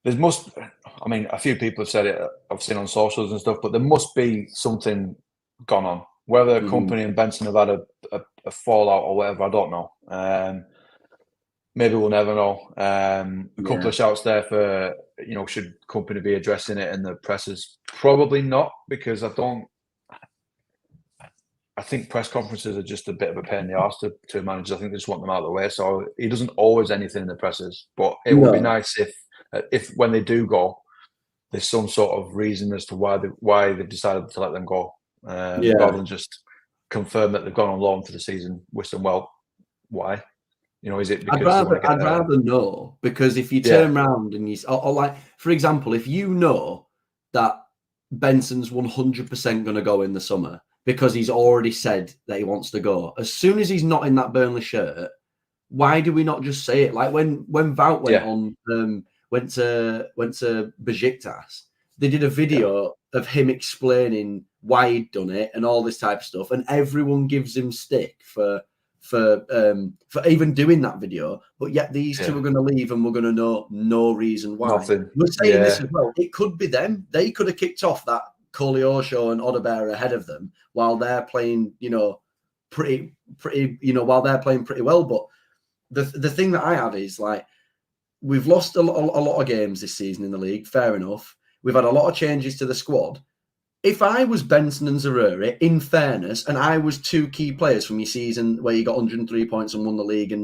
I mean, a few people have said it, I've seen on socials and stuff, but there must be something gone on. Whether the company and Benson have had a fallout or whatever, I don't know. Maybe we'll never know. A couple of shouts there for, should company be addressing it in the presses? Probably not, because I think press conferences are just a bit of a pain in the arse to manage. I think they just want them out of the way. So he doesn't always anything in the presses, but it would be nice if when they do go, there's some sort of reason as to why they've decided to let them go, rather than just confirm that they've gone on loan for the season. Wish them well. Why? Is it because I'd rather know, because if you turn around and or like, for example, if you know that Benson's 100% going to go in the summer because he's already said that he wants to go, as soon as he's not in that Burnley shirt, why do we not just say it? Like when Wout went to Besiktas, they did a video of him explaining why he'd done it and all this type of stuff, and everyone gives him stick for even doing that video, but yet these two are going to leave and we're going to know no reason why. Nothing. We're saying this as well. It could be them. They could have kicked off that Koleosho and Odebear ahead of them while they're playing, pretty, while they're playing pretty well. But the thing that I have is, like, we've lost a lot of games this season in the league. Fair enough. We've had a lot of changes to the squad. If I was Benson and Zaroury, in fairness, and I was two key players from your season where you got 103 points and won the league at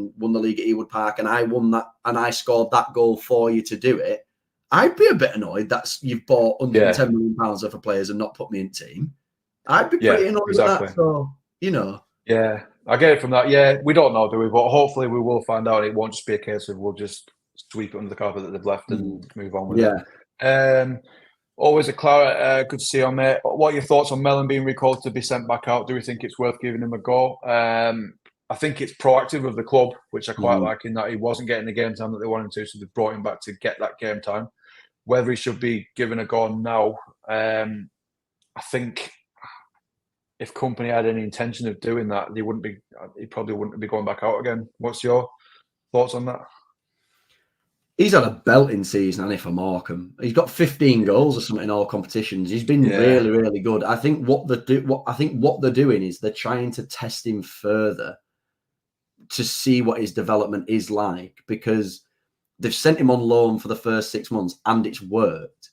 Ewood Park, and I won that and I scored that goal for you to do it, I'd be a bit annoyed that you've bought £110 million worth of players and not put me in team. I'd be pretty annoyed with that. So, Yeah, I get it from that. Yeah, we don't know, do we? But hopefully we will find out. It won't just be a case of we'll just sweep it under the carpet that they've left and move on with it. Always a Claret, good to see you on, mate. What are your thoughts on Mellon being recalled to be sent back out? Do we think it's worth giving him a go? I think it's proactive of the club, which I quite like, in that he wasn't getting the game time that they wanted to, so they brought him back to get that game time. Whether he should be given a go now, I think if company had any intention of doing that, he probably wouldn't be going back out again. What's your thoughts on that? He's had a belting season, hasn't he, for Morecambe? He's got 15 goals or something in all competitions. He's been really, really good. I think what they're doing is they're trying to test him further to see what his development is like, because they've sent him on loan for the first 6 months and it's worked.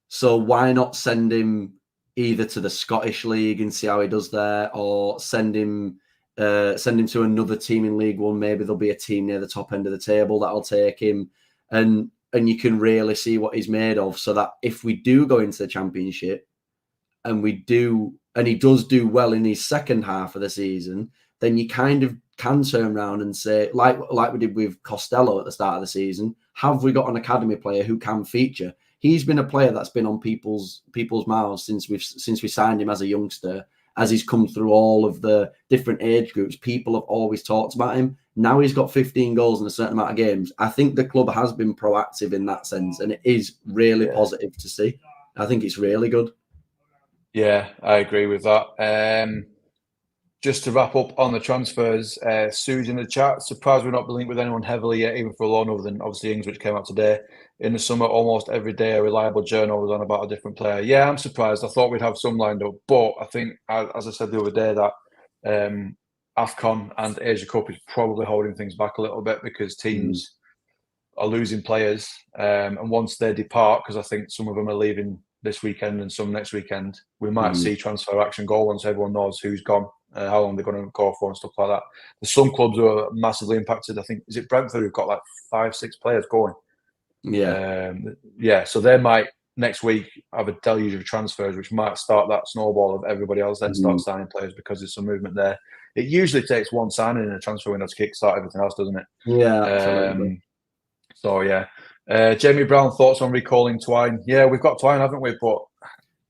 So why not send him either to the Scottish League and see how he does there, or send him to another team in League One? Maybe there'll be a team near the top end of the table that'll take him. And you can really see what he's made of, so that if we do go into the Championship and he does do well in his second half of the season, then you kind of can turn around and say, like we did with Costello at the start of the season, have we got an academy player who can feature? He's been a player that's been on people's mouths since we signed him as a youngster. As he's come through all of the different age groups, people have always talked about him. Now he's got 15 goals in a certain amount of games. I think the club has been proactive in that sense, and it is really positive to see. I think it's really good. Yeah, I agree with that. Just to wrap up on the transfers, Sue's in the chat. Surprised we're not linked with anyone heavily yet, even for a loan, other than obviously Ings, which came out today. In the summer, almost every day, a reliable journal was on about a different player. Yeah, I'm surprised. I thought we'd have some lined up, but I think, as I said the other day, that AFCON and Asia Cup is probably holding things back a little bit, because teams are losing players. And once they depart, because I think some of them are leaving this weekend and some next weekend, we might see transfer action go once everyone knows who's gone, how long they're going to go for and stuff like that. There's some clubs who are massively impacted. I think, is it Brentford who've got like 5-6 players going? So they might next week have a deluge of transfers, which might start that snowball of everybody else then start signing players, because there's some movement there. It usually takes one signing in a transfer window to kickstart everything else, doesn't it? Yeah. Jamie Brown, thoughts on recalling Twine? Yeah, we've got Twine, haven't we? But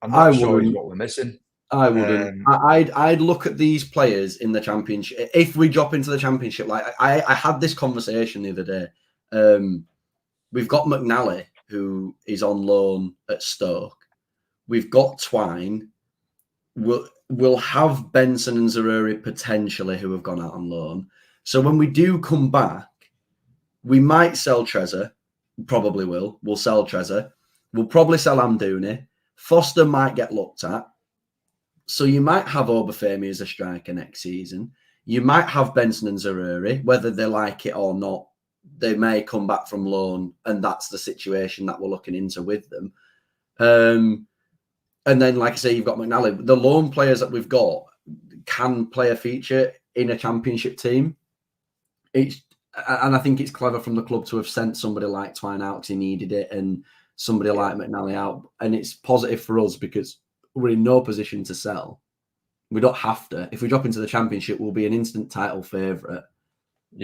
I'm not sure he's what we're missing. I wouldn't. I'd look at these players in the Championship. If we drop into the Championship, like I had this conversation the other day. We've got McNally, who is on loan at Stoke. We've got Twine. We'll have Benson and Zaroury potentially, who have gone out on loan. So when we do come back, We might sell Trezor. Probably will. We'll sell Trezor. We'll probably sell Amdouni. Foster might get looked at. So you might have Obafemi as a striker next season. You might have Benson and Zaruri, whether they like it or not. They may come back from loan, and that's the situation that we're looking into with them. And then, like I say, you've got McNally. The loan players that we've got can play a feature in a championship team. And I think it's clever from the club to have sent somebody like Twine out because he needed it, and somebody like McNally out. And it's positive for us because we're in no position to sell. We don't have to. If we drop into the championship, we'll be an instant title favourite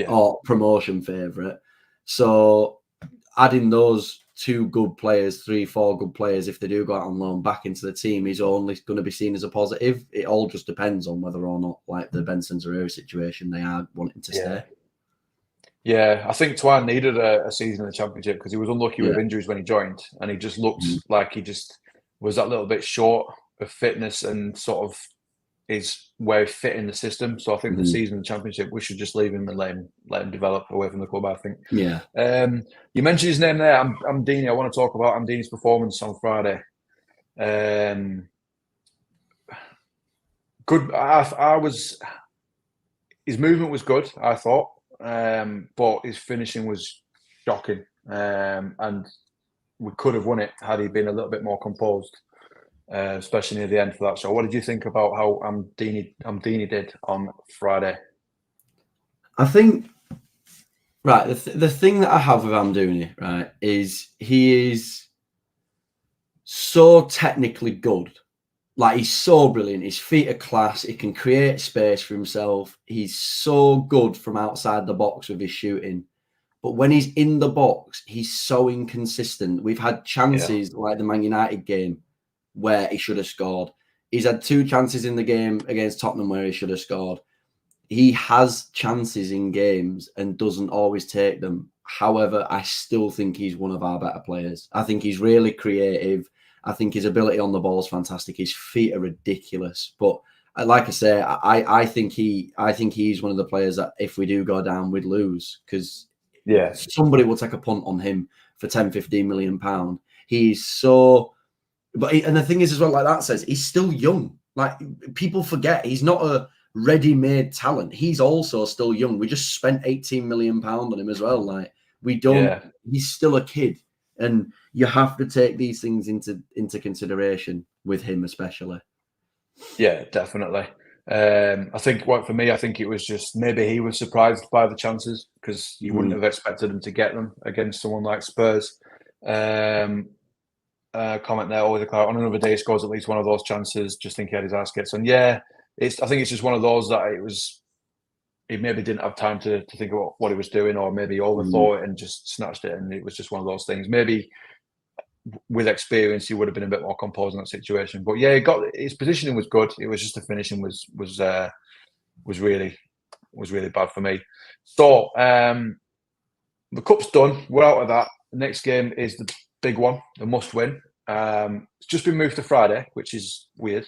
or promotion favourite. So adding those 2 good players, 3-4 good players, if they do go out on loan back into the team, is only going to be seen as a positive. It all just depends on whether or not, like the Benson Zaruri situation, they are wanting to stay. Yeah, I think Twine needed a season in the championship because he was unlucky with injuries when he joined, and he just looked like he just was that little bit short of fitness and sort of is where he fit in the system. So I think the season in the championship, we should just leave him and let him develop away from the club, I think. Yeah. You mentioned his name there, Amdouni. I want to talk about Amdouni's performance on Friday. Good. His movement was good, I thought, but his finishing was shocking. And we could have won it had he been a little bit more composed. Especially near the end for that. So what did you think about how Amdouni did on Friday? I think, right, the thing that I have with Amdouni, right, is he is so technically good. Like, he's so brilliant. His feet are class. He can create space for himself. He's so good from outside the box with his shooting. But when he's in the box, he's so inconsistent. We've had chances like the Man United game where he should have scored. He's had 2 chances in the game against Tottenham where he should have scored. He has chances in games and doesn't always take them. However, I still think he's one of our better players. I think he's really creative. I think his ability on the ball is fantastic. His feet are ridiculous. But like I say, I think he's one of the players that if we do go down, we'd lose because somebody will take a punt on him for 10, 15 million pounds. He's so... and the thing is as well, like that says, he's still young. Like, people forget he's not a ready-made talent. He's also still young. We just spent 18 million pounds on him as well. Like, we don't. He's still a kid, and you have to take these things into consideration with him, especially. Yeah, definitely. I think for me, I think it was just maybe he was surprised by the chances because you wouldn't have expected him to get them against someone like Spurs. Comment there, always a Claret. On another day, he scores at least one of those chances. Just think he had his ass kicked. And I think it's just one of those that he maybe didn't have time to think about what he was doing, or maybe overthought it and just snatched it. And it was just one of those things. Maybe with experience, he would have been a bit more composed in that situation. But yeah, his positioning was good. It was just the finishing was really bad for me. So the cup's done. We're out of that. The next game is the big one, the must win. It's just been moved to Friday, which is weird.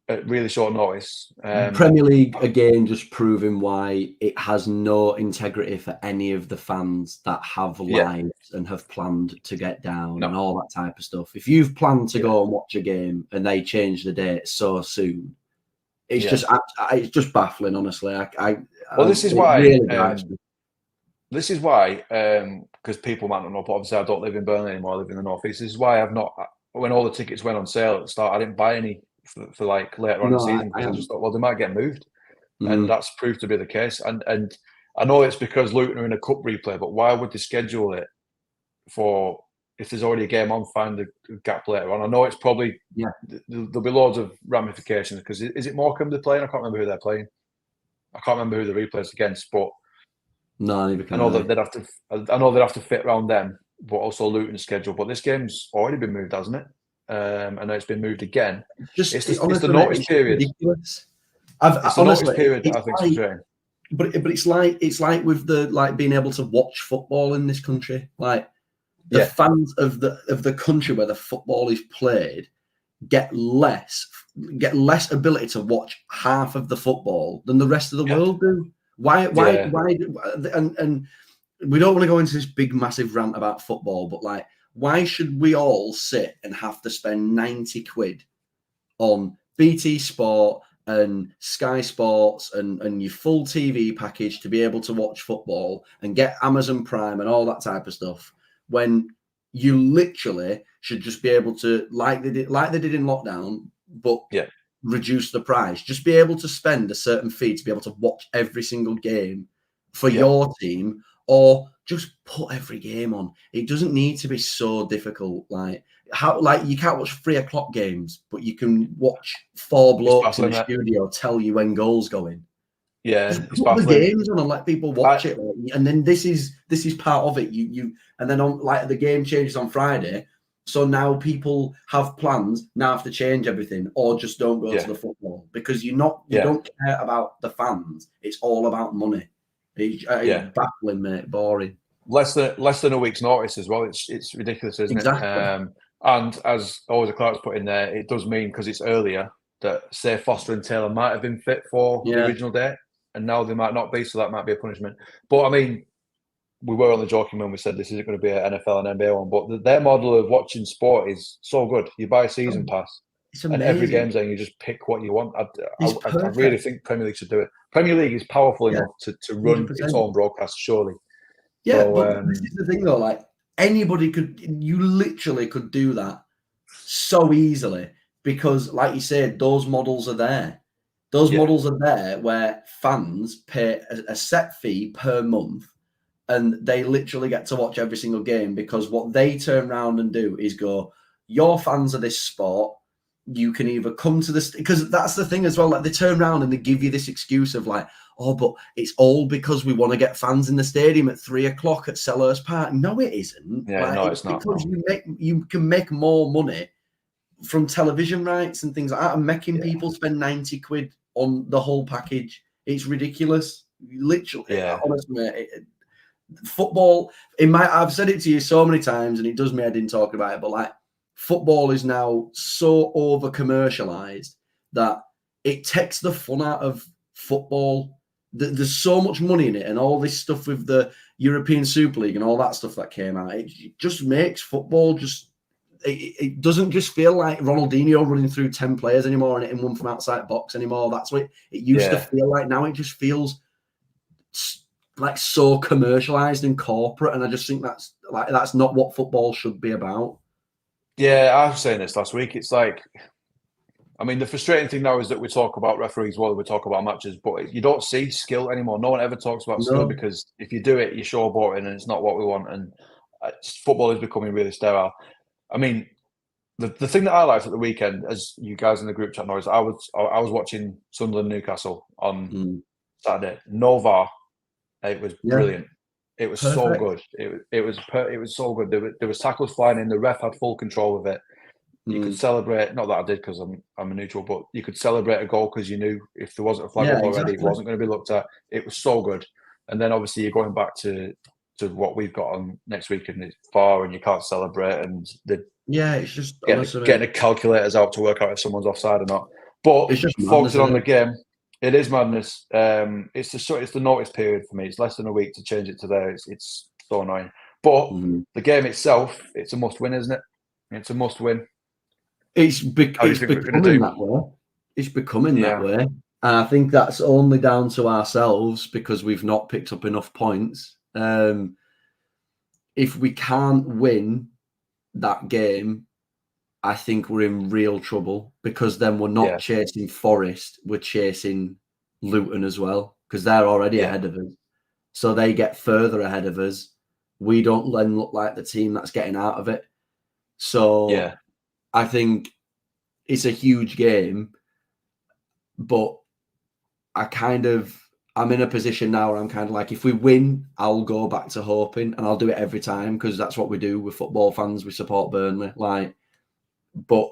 At really short notice. Premier League, again, just proving why it has no integrity for any of the fans that have lives and have planned to get down and all that type of stuff. If you've planned to go and watch a game and they change the date so soon, it's just baffling, honestly. This is why, because people might not know, but obviously I don't live in Burnley anymore, I live in the North East. This is why I've not, when all the tickets went on sale at the start, I didn't buy any for like later on in the season because I just thought, well, they might get moved. And that's proved to be the case. And I know it's because Luton are in a cup replay, but why would they schedule it for, if there's already a game on, find the gap later on? I know it's probably, there'll be loads of ramifications because is it Morecambe they're playing? I can't remember who they're playing. I can't remember who the replay's against, but I know that they'd have to fit around them, but also Luton's schedule. But this game's already been moved, hasn't it? I know it's been moved again. It's the notice period. Ridiculous. It's the notice period that I think is strange. But it's like with the being able to watch football in this country. Like the fans of the country where the football is played get less ability to watch half of the football than the rest of the world do. Why? And we don't want to go into this big, massive rant about football, but like, why should we all sit and have to spend 90 quid on BT Sport and Sky Sports and your full TV package to be able to watch football and get Amazon Prime and all that type of stuff, when you literally should just be able to, like they did in lockdown, but reduce the price. Just be able to spend a certain fee to be able to watch every single game for your team, or just put every game on. It doesn't need to be so difficult. Like you can't watch 3 o'clock games, but you can watch 4 blokes in the studio tell you when goals going. Yeah, just put the games on and let people watch it. And then this is part of it. You and then on, like, the game changes on Friday. So now people have plans, now have to change everything, or just don't go to the football because you don't care about the fans. It's all about money. It's baffling, mate. Boring. Less than a week's notice as well. It's ridiculous, isn't it? And as always, the Clarets put in there, it does mean, because it's earlier, that say Foster and Taylor might have been fit for the original date, and now they might not be. So that might be a punishment. But I mean, we were only joking when we said this isn't going to be an NFL and NBA one, but their model of watching sport is so good. You buy a season pass, and every game's there, and you just pick what you want. I really think Premier League should do it. Premier League is powerful enough to run 100%. Its own broadcast, surely. Yeah, so, but this is the thing though. Like, anybody you literally could do that so easily, because, like you said, those models are there. Those models are there where fans pay a set fee per month, and they literally get to watch every single game, because what they turn around and do is go, you're fans of this sport, you can either come to this, because that's the thing as well, like, they turn around and they give you this excuse of like, oh, but it's all because we want to get fans in the stadium at 3 o'clock at Selhurst Park. No, it isn't. Yeah, like, it's not. Because you can make more money from television rights and things like that, and making people spend 90 quid on the whole package. It's ridiculous. Literally, honestly, football, I've said it to you so many times, and it does me, I didn't talk about it, but like, football is now so over commercialized that it takes the fun out of football. There's so much money in it, and all this stuff with the European Super League and all that stuff that came out. It just makes football it doesn't just feel like Ronaldinho running through 10 players anymore and hitting one from outside box anymore. That's what it used to feel like. Now it just feels like so commercialized and corporate, and I just think that's not what football should be about. Yeah, I was saying this last week. It's like, I mean, the frustrating thing now is that we talk about referees while we talk about matches, but you don't see skill anymore. No one ever talks about skill, because if you do it, you're showboating, and it's not what we want. And football is becoming really sterile. I mean, the thing that I liked at the weekend, as you guys in the group chat know, is I was watching Sunderland Newcastle on Saturday. No VAR. It was brilliant. It was so good. It was so good. There was tackles flying in. The ref had full control of it. You could celebrate. Not that I did, because I'm a neutral, but you could celebrate a goal because you knew if there wasn't a flag up already, it wasn't going to be looked at. It was so good. And then obviously you're going back to what we've got on next week, and it's far, and you can't celebrate, and it's just getting the calculators out to work out if someone's offside or not. But it's just focusing on the game. It is madness. It's the notice period for me. It's less than a week to change it to there. It's so annoying. But the game itself, it's a must win, isn't it? It's a must win. It's becoming that way. It's becoming that way. And I think that's only down to ourselves, because we've not picked up enough points. If we can't win that game, I think we're in real trouble, because then we're not chasing Forest, we're chasing Luton as well, because they're already ahead of us. So they get further ahead of us. We don't then look like the team that's getting out of it. So I think it's a huge game, but I'm in a position now where I'm kind of like, if we win, I'll go back to hoping, and I'll do it every time, because that's what we do. We're football fans. We support Burnley. But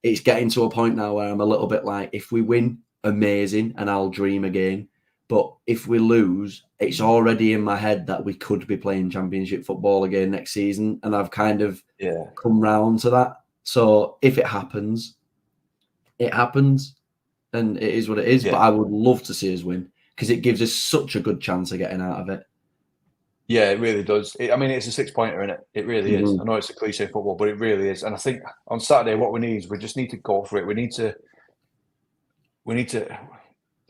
it's getting to a point now where I'm a little bit like, if we win, amazing, and I'll dream again. But if we lose, it's already in my head that we could be playing Championship football again next season, and I've kind of come round to that. So if it happens, it happens, and it is what it is. But I would love to see us win. because it gives us such a good chance of getting out of it. Yeah, it really does. I mean, it's a 6-pointer, isn't it? It really is. I know it's a cliche football, but it really is. And I think on Saturday, what we need is we just need to go for it. We need to.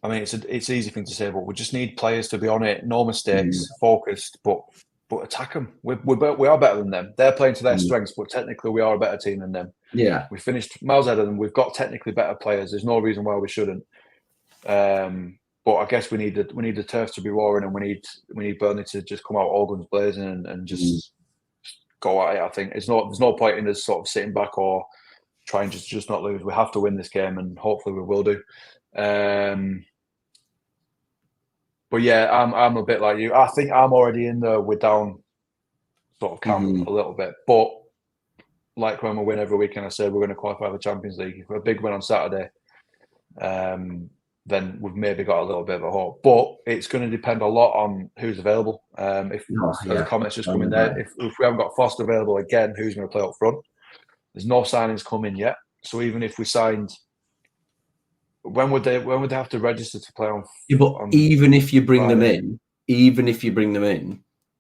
I mean, it's an easy thing to say, but we just need players to be on it, no mistakes, focused, but attack them. We are better than them. They're playing to their strengths, but technically we are a better team than them. Yeah, we finished miles ahead of them. We've got technically better players. There's no reason why we shouldn't. But I guess we need the turf to be roaring, and we need Burnley to just come out all guns blazing and just go at it. I think there's no point in us sort of sitting back or trying to just not lose. We have to win this game, and hopefully we will do. But yeah, I'm a bit like you. I think I'm already in the we're down sort of camp a little bit. But like when we win every weekend, I said we're going to qualify for the Champions League. If we're a big win on Saturday, then we've maybe got a little bit of a hope. But it's going to depend a lot on who's available. If the comments just come in there, if we haven't got Foster available again, who's going to play up front? There's no signings coming yet. So even if we signed, when would they have to register to play on? Yeah, but even if you bring them in,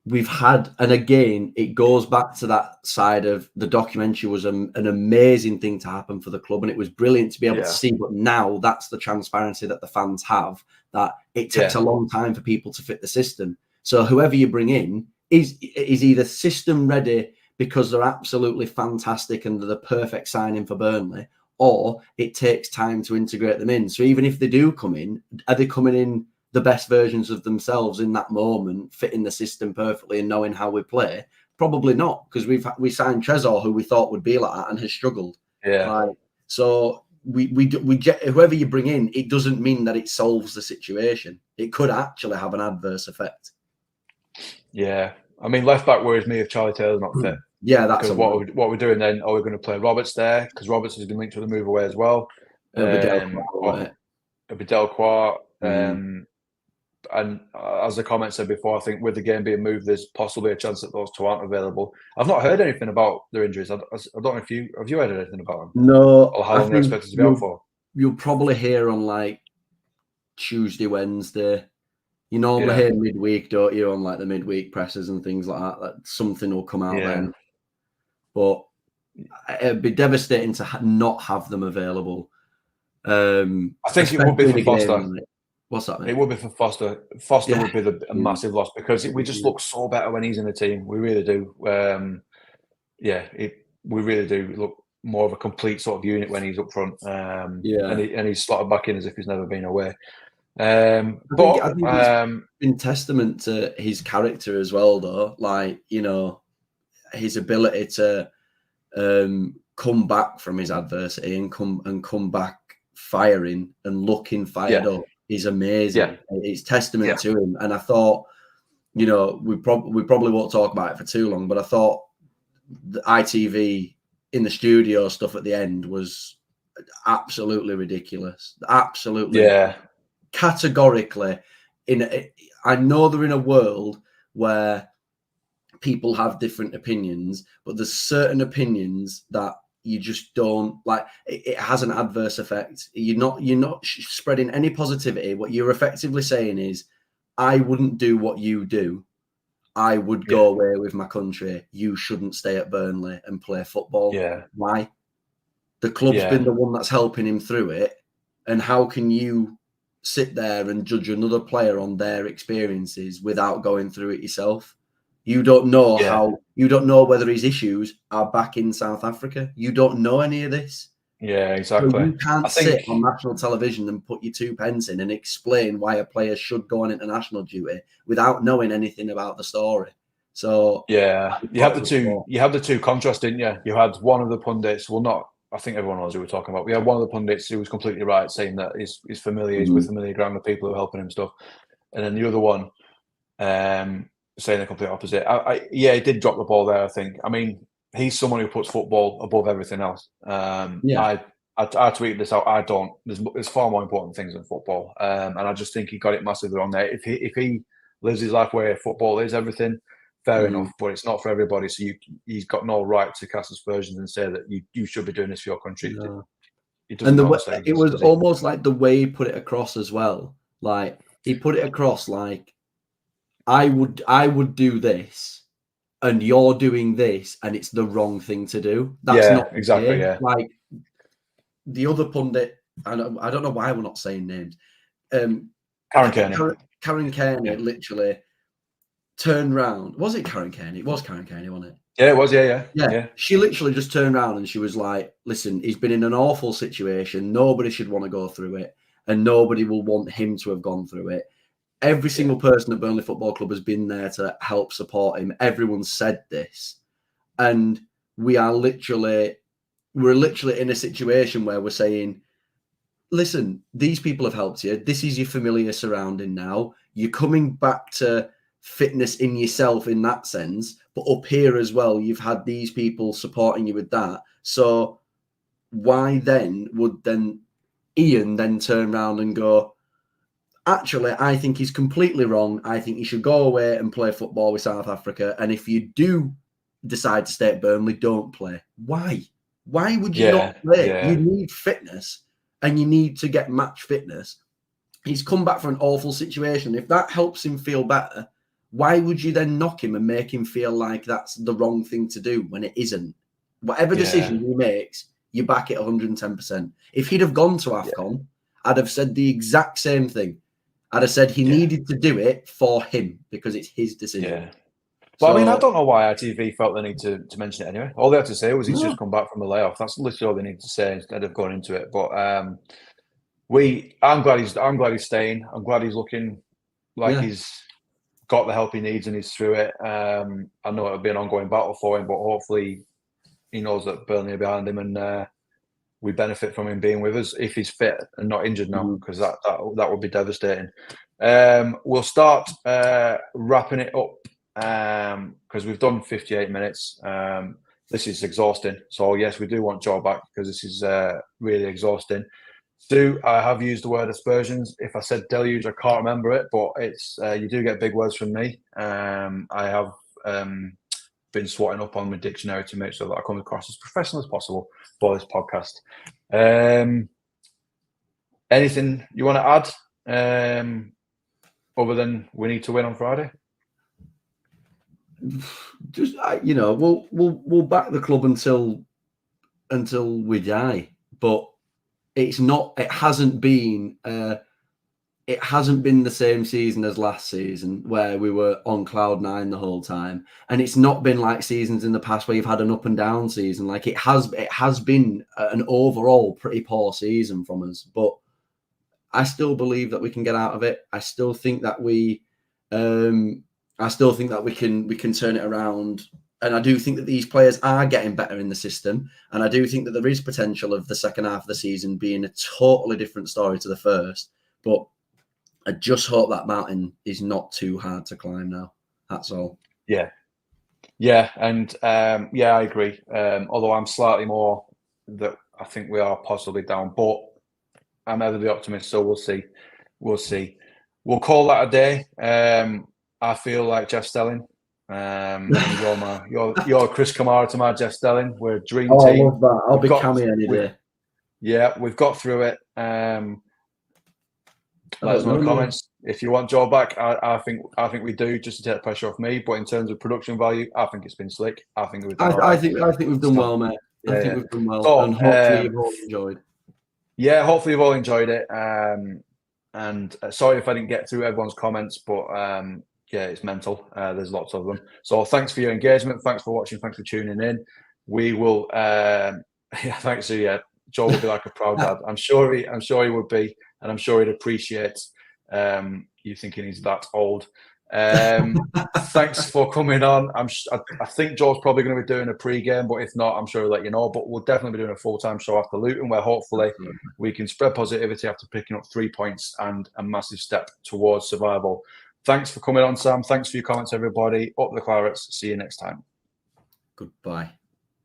we've had, and again, it goes back to that side of the documentary was an amazing thing to happen for the club, and it was brilliant to be able to see. But now that's the transparency that the fans have, that it takes a long time for people to fit the system. So whoever you bring in is either system ready because they're absolutely fantastic and they're the perfect signing for Burnley, or it takes time to integrate them in. So even if they do come in, are they coming in the best versions of themselves in that moment, fitting the system perfectly and knowing how we play? Probably not, because we signed Trezor, who we thought would be like that, and has struggled. Yeah. So we get whoever you bring in. It doesn't mean that it solves the situation. It could actually have an adverse effect. Yeah, I mean, left back worries me if Charlie Taylor's not fit. Yeah, that's what we're doing then. Are we going to play Roberts there? Because Roberts has been linked to the move away as well. It'll be Delquart. And as the comment said before, I think with the game being moved, there's possibly a chance that those two aren't available. I've not heard anything about their injuries. I don't know if you have heard anything about them? No. Or how long they're expected to be out for? You'll probably hear on like Tuesday, Wednesday. You normally hear midweek, don't you, on like the midweek presses and things like that. That something will come out then. But it'd be devastating to not have them available. I think it would be for Foster. What's that, mate? It would be for Foster. Foster would be a massive loss because we just look so better when he's in the team. We really do. We really do look more of a complete sort of unit when he's up front. And he's slotted back in as if he's never been away. I think it's in testament to his character as well, though. Like, you know, his ability to come back from his adversity and come back firing and looking fired up is amazing. It's testament to him. And I thought, you know, we probably won't talk about it for too long, but I thought the ITV in the studio stuff at the end was absolutely ridiculous. Absolutely, categorically. I know they're in a world where people have different opinions, but there's certain opinions that you just don't like. It has an adverse effect. You're not spreading any positivity. What you're effectively saying is, I wouldn't do what you do. I would go away with my country. You shouldn't stay at Burnley and play football. Why? The club's been the one that's helping him through it. And how can you sit there and judge another player on their experiences without going through it yourself? You don't know you don't know whether his issues are back in South Africa. You don't know any of this. Yeah, exactly. So you can't sit on national television and put your 2 pence in and explain why a player should go on international duty without knowing anything about the story. So you have the two contrasts, didn't you? You had one of the pundits, I think everyone knows who we're talking about. We had one of the pundits who was completely right, saying that he's familiar, he's with familiar ground, the people who are helping him stuff. And then the other one saying the complete opposite. He did drop the ball there, I think. I mean, he's someone who puts football above everything else. I tweeted this out. There's far more important things than football. And I just think he got it massively wrong there. If he lives his life where football is everything, fair enough, but it's not for everybody. So he's got no right to cast aspersions and say that you should be doing this for your country. No. It was almost like the way he put it across as well. Like, he put it across like, I would do this, and you're doing this, and it's the wrong thing to do. That's not exactly. okay. Yeah, Like the other pundit, I don't know why we're not saying names. Karen Kearney. Karen Kearney literally turned round. Was it Karen Kearney? It was Karen Kearney, wasn't it? Yeah, it was. Yeah. She literally just turned around and she was like, listen, he's been in an awful situation. Nobody should want to go through it, and nobody will want him to have gone through it. Every single person at Burnley Football Club has been there to help support him. Everyone said this. And we're literally in a situation where we're saying, listen, these people have helped you. This is your familiar surrounding now. You're coming back to fitness in yourself in that sense, but up here as well, you've had these people supporting you with that. So why then would Ian then turn around and go, actually, I think he's completely wrong. I think you should go away and play football with South Africa. And if you do decide to stay at Burnley, don't play. Why? Why would you not play? Yeah. You need fitness and you need to get match fitness. He's come back from an awful situation. If that helps him feel better, why would you then knock him and make him feel like that's the wrong thing to do when it isn't? Whatever decision he makes, you back it 110%. If he'd have gone to AFCON, I'd have said the exact same thing. I'd have said he needed to do it for him because it's his decision. Yeah. But I mean, I don't know why ITV felt the need to mention it anyway. All they had to say was he's just come back from a layoff. That's literally all they need to say instead of going into it. But I'm glad he's staying. I'm glad he's looking like he's got the help he needs and he's through it. I know it'll be an ongoing battle for him, but hopefully he knows that Burnley are behind him and we benefit from him being with us if he's fit and not injured now, because that would be devastating. We'll start wrapping it up because we've done 58 minutes. This is exhausting. So yes, we do want Joe back because this is really exhausting. Stu, I have used the word aspersions. If I said deluge, I can't remember it, but it's you do get big words from me. I have been swatting up on my dictionary to make sure that I come across as professional as possible for this podcast. Anything you want to add other than we need to win on Friday? Just we'll back the club until we die, but it hasn't been the same season as last season where we were on cloud nine the whole time, and it's not been like seasons in the past where you've had an up and down season. Like it has been an overall pretty poor season from us, but I still believe that we can get out of it. I still think that we can turn it around. And I do think that these players are getting better in the system. And I do think that there is potential of the second half of the season being a totally different story to the first. But I just hope that mountain is not too hard to climb now. That's all. Yeah. And I agree. Although I'm slightly more that I think we are possibly down, but I'm ever the optimist. So we'll see. We'll call that a day. I feel like Jeff Stelling. You're Chris Kamara to my Jeff Stelling. We're a dream team. I love that. I'll be Cammy any day. Yeah, we've got through it. Let us know in the comments if you want Joe back. I think we do, just to take the pressure off me. But in terms of production value, I think it's been slick. I think we've done I think we've done well, mate. I think we've done well, so, and hopefully you've all enjoyed. Yeah, hopefully you've all enjoyed it. And sorry if I didn't get through everyone's comments, but it's mental. There's lots of them. So thanks for your engagement. Thanks for watching. Thanks for tuning in. We will. Thanks. Joe will be like a proud dad. I'm sure he would be, and I'm sure he'd appreciate you thinking he's that old. Thanks for coming on. I think Joe's probably going to be doing a pre-game, but if not, I'm sure he'll let you know. But we'll definitely be doing a full-time show after Luton, where hopefully we can spread positivity after picking up 3 points and a massive step towards survival. Thanks for coming on, Sam. Thanks for your comments, everybody. Up the Clarets. See you next time. Goodbye.